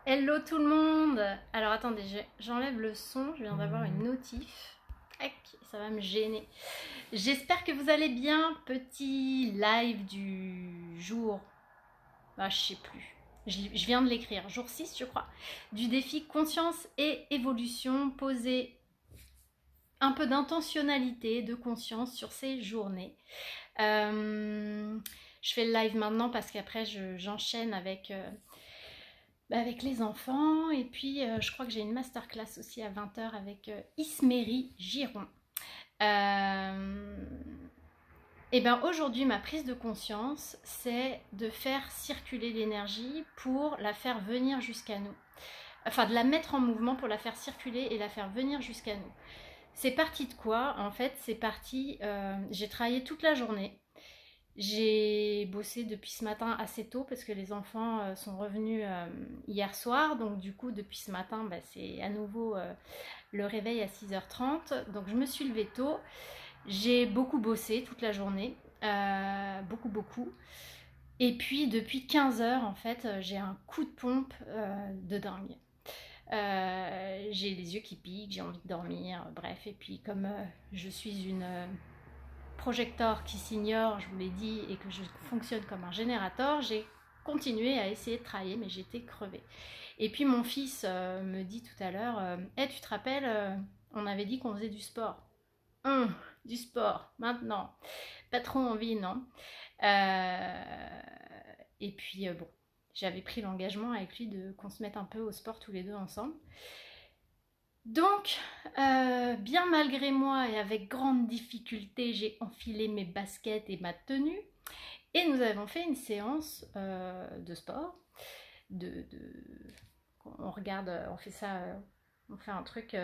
Hello tout le monde. Alors attendez, j'enlève le son, je viens d'avoir une notif. Tac, ça va me gêner. J'espère que vous allez bien. Petit live du jour. Ah, je sais plus. Je viens de l'écrire, jour 6 je crois. Du défi conscience et évolution. Poser un peu d'intentionnalité, de conscience sur ces journées. Je fais le live maintenant parce qu'après j'enchaîne avec les enfants. Et puis, je crois que j'ai une masterclass aussi à 20h avec Isméry Giron. Et bien aujourd'hui, ma prise de conscience, c'est de faire circuler l'énergie pour la faire venir jusqu'à nous. Enfin, de la mettre en mouvement pour la faire circuler et la faire venir jusqu'à nous. C'est parti de quoi? En fait, c'est parti... j'ai travaillé toute la journée. J'ai bossé depuis ce matin assez tôt parce que les enfants sont revenus hier soir. Donc du coup, depuis ce matin, c'est à nouveau le réveil à 6h30. Donc je me suis levée tôt. J'ai beaucoup bossé toute la journée. Beaucoup. Et puis depuis 15h, en fait, j'ai un coup de pompe de dingue. J'ai les yeux qui piquent, j'ai envie de dormir, bref. Et puis comme je suis une... projecteur qui s'ignore, je vous l'ai dit, et que je fonctionne comme un générateur, j'ai continué à essayer de travailler, mais j'étais crevée. Et puis mon fils me dit tout à l'heure, hey, tu te rappelles, on avait dit qu'on faisait du sport. Du sport, maintenant. Pas trop envie, non. Et puis bon, j'avais pris l'engagement avec lui qu'on se mette un peu au sport tous les deux ensemble. Donc, bien malgré moi et avec grande difficulté, j'ai enfilé mes baskets et ma tenue. Et nous avons fait une séance de sport. On regarde, on fait ça, on fait un truc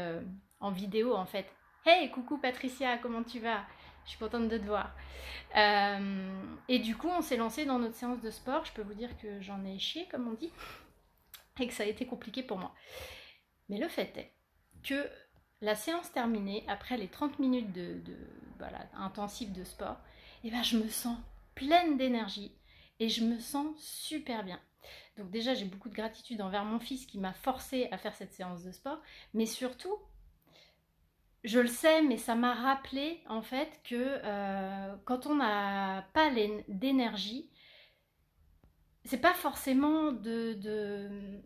en vidéo en fait. Hey, coucou Patricia, comment tu vas? Je suis contente de te voir. Et du coup, on s'est lancé dans notre séance de sport. Je peux vous dire que j'en ai chié, comme on dit, et que ça a été compliqué pour moi. Mais le fait est que la séance terminée, après les 30 minutes voilà, intensif de sport, et ben je me sens pleine d'énergie et je me sens super bien. Donc déjà, j'ai beaucoup de gratitude envers mon fils qui m'a forcé à faire cette séance de sport, mais surtout, je le sais, mais ça m'a rappelé en fait que quand on n'a pas d'énergie, c'est pas forcément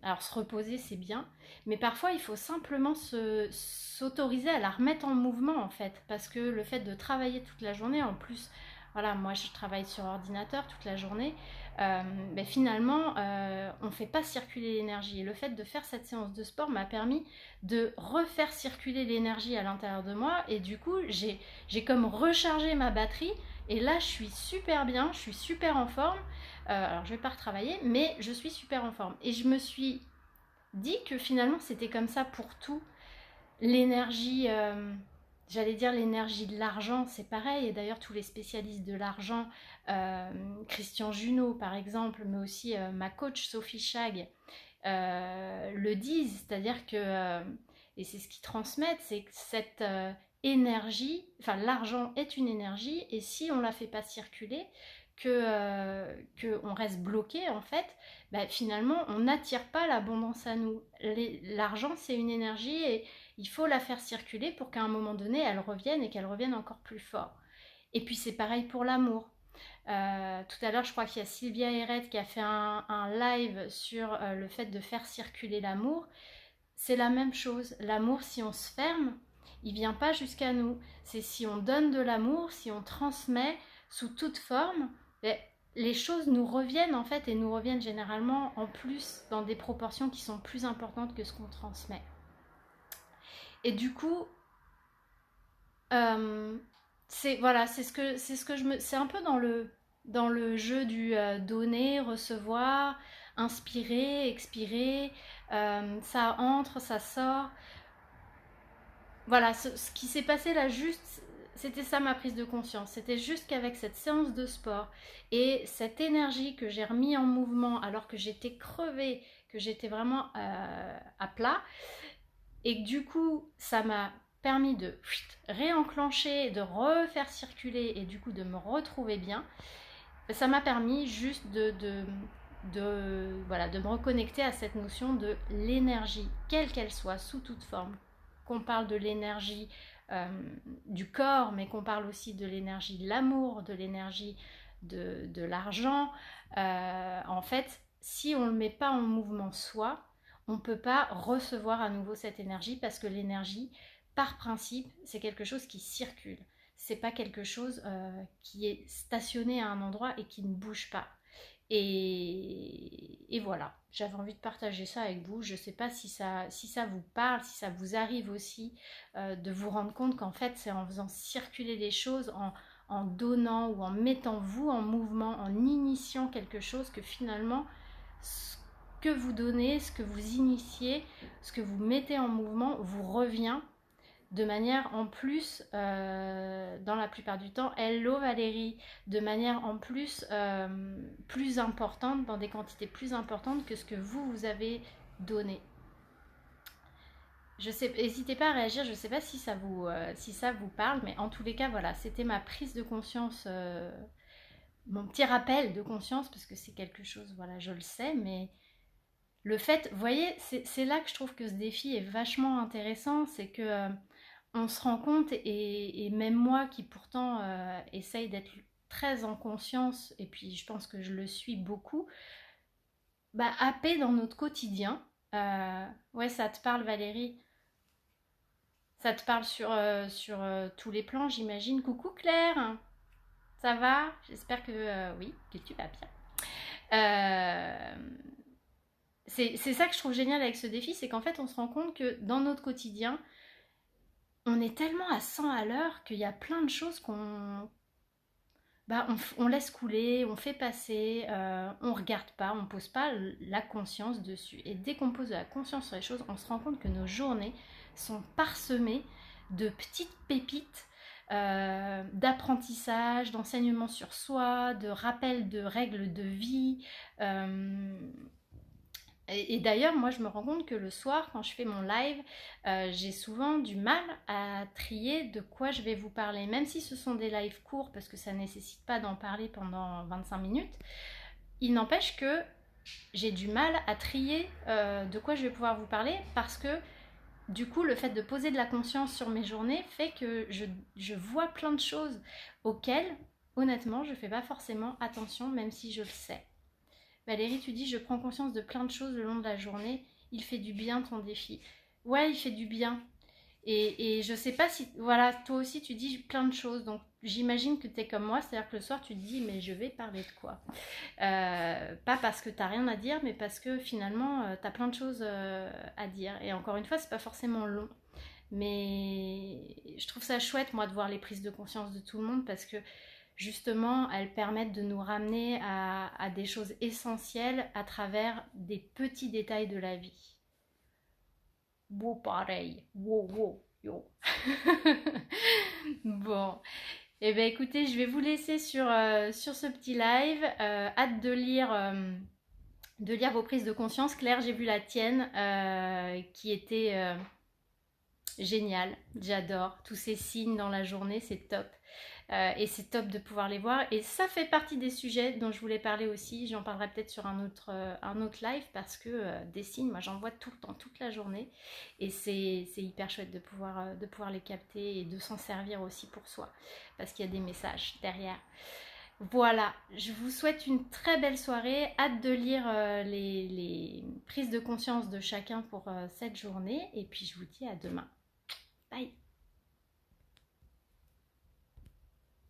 alors se reposer c'est bien, mais parfois il faut simplement s'autoriser à la remettre en mouvement en fait, parce que le fait de travailler toute la journée, en plus, voilà, moi je travaille sur ordinateur toute la journée, finalement on fait pas circuler l'énergie, et le fait de faire cette séance de sport m'a permis de refaire circuler l'énergie à l'intérieur de moi, et du coup j'ai comme rechargé ma batterie, et là je suis super bien, je suis super en forme. Alors je vais pas retravailler, mais je suis super en forme. Et je me suis dit que finalement c'était comme ça pour tout. L'énergie, j'allais dire l'énergie de l'argent, c'est pareil. Et d'ailleurs tous les spécialistes de l'argent, Christian Junot par exemple, mais aussi ma coach Sophie Chag, le disent. C'est-à-dire que, et c'est ce qu'ils transmettent, c'est que cette énergie, enfin l'argent est une énergie, et si on la fait pas circuler, que on reste bloqué en fait, finalement on n'attire pas l'abondance à nous. L'argent c'est une énergie, et il faut la faire circuler pour qu'à un moment donné elle revienne, et qu'elle revienne encore plus fort. Et puis c'est pareil pour l'amour. Tout à l'heure je crois qu'il y a Sylvia Heret qui a fait un live sur le fait de faire circuler l'amour. C'est la même chose. L'amour, si on se ferme, il vient pas jusqu'à nous. C'est si on donne de l'amour, si on transmet sous toute forme, les choses nous reviennent en fait, et nous reviennent généralement en plus dans des proportions qui sont plus importantes que ce qu'on transmet. Et du coup, voilà, c'est ce que c'est un peu dans le jeu du donner, recevoir, inspirer, expirer, ça entre, ça sort. Voilà, ce qui s'est passé là juste, c'était ça ma prise de conscience. C'était juste qu'avec cette séance de sport et cette énergie que j'ai remis en mouvement alors que j'étais crevée, que j'étais vraiment à plat, et que du coup ça m'a permis de réenclencher, de refaire circuler, et du coup de me retrouver bien. Ça m'a permis juste voilà, de me reconnecter à cette notion de l'énergie, quelle qu'elle soit, sous toute forme. Qu'on parle de l'énergie du corps, mais qu'on parle aussi de l'énergie de l'amour, de l'énergie de l'argent. En fait, si on ne le met pas en mouvement soi, on ne peut pas recevoir à nouveau cette énergie parce que l'énergie, par principe, c'est quelque chose qui circule. C'est pas quelque chose qui est stationné à un endroit et qui ne bouge pas. Et voilà, j'avais envie de partager ça avec vous. Je ne sais pas si ça vous parle, si ça vous arrive aussi de vous rendre compte qu'en fait c'est en faisant circuler les choses, en donnant ou en mettant vous en mouvement, en initiant quelque chose que finalement ce que vous donnez, ce que vous initiez, ce que vous mettez en mouvement vous revient de manière en plus, dans la plupart du temps, hello Valérie, de manière en plus plus importante, dans des quantités plus importantes que ce que vous avez donné. Je sais, n'hésitez pas à réagir, je ne sais pas si ça vous parle, mais en tous les cas, voilà, c'était ma prise de conscience, mon petit rappel de conscience, parce que c'est quelque chose, voilà, je le sais, mais le fait, vous voyez, c'est là que je trouve que ce défi est vachement intéressant, c'est que on se rend compte, et même moi qui pourtant essaye d'être très en conscience, et puis je pense que je le suis beaucoup, bah, happé dans notre quotidien. Ouais, ça te parle Valérie, ça te parle sur tous les plans, j'imagine. Coucou Claire, ça va? J'espère que oui, que tu vas bien. C'est ça que je trouve génial avec ce défi, c'est qu'en fait on se rend compte que dans notre quotidien, on est tellement à 100 à l'heure qu'il y a plein de choses on laisse couler, on fait passer, on regarde pas, on pose pas la conscience dessus. Et dès qu'on pose de la conscience sur les choses, on se rend compte que nos journées sont parsemées de petites pépites d'apprentissage, d'enseignement sur soi, de rappel de règles de vie. Et d'ailleurs, moi, je me rends compte que le soir, quand je fais mon live, j'ai souvent du mal à trier de quoi je vais vous parler. Même si ce sont des lives courts, parce que ça ne nécessite pas d'en parler pendant 25 minutes, il n'empêche que j'ai du mal à trier de quoi je vais pouvoir vous parler, parce que du coup, le fait de poser de la conscience sur mes journées fait que je vois plein de choses auxquelles, honnêtement, je ne fais pas forcément attention, même si je le sais. Valérie, tu dis, je prends conscience de plein de choses le long de la journée. Il fait du bien ton défi. Ouais, il fait du bien. Et je sais pas si... Voilà, toi aussi, tu dis plein de choses. Donc, j'imagine que tu es comme moi. C'est-à-dire que le soir, tu te dis, mais je vais parler de quoi pas parce que tu n'as rien à dire, mais parce que finalement, tu as plein de choses à dire. Et encore une fois, c'est pas forcément long. Mais je trouve ça chouette, moi, de voir les prises de conscience de tout le monde, parce que justement, elles permettent de nous ramener à des choses essentielles à travers des petits détails de la vie. Wow, pareil. Wow, wow, yo. Bon. Eh bien, écoutez, je vais vous laisser sur ce petit live. Hâte de lire vos prises de conscience. Claire, j'ai vu la tienne qui était géniale. J'adore. Tous ces signes dans la journée, c'est top. Et c'est top de pouvoir les voir. Et ça fait partie des sujets dont je voulais parler aussi. J'en parlerai peut-être sur un autre live, parce que des signes, moi j'en vois tout le temps, toute la journée. Et c'est hyper chouette de pouvoir les capter et de s'en servir aussi pour soi, parce qu'il y a des messages derrière. Voilà, je vous souhaite une très belle soirée. Hâte de lire les prises de conscience de chacun pour cette journée. Et puis je vous dis à demain. Bye!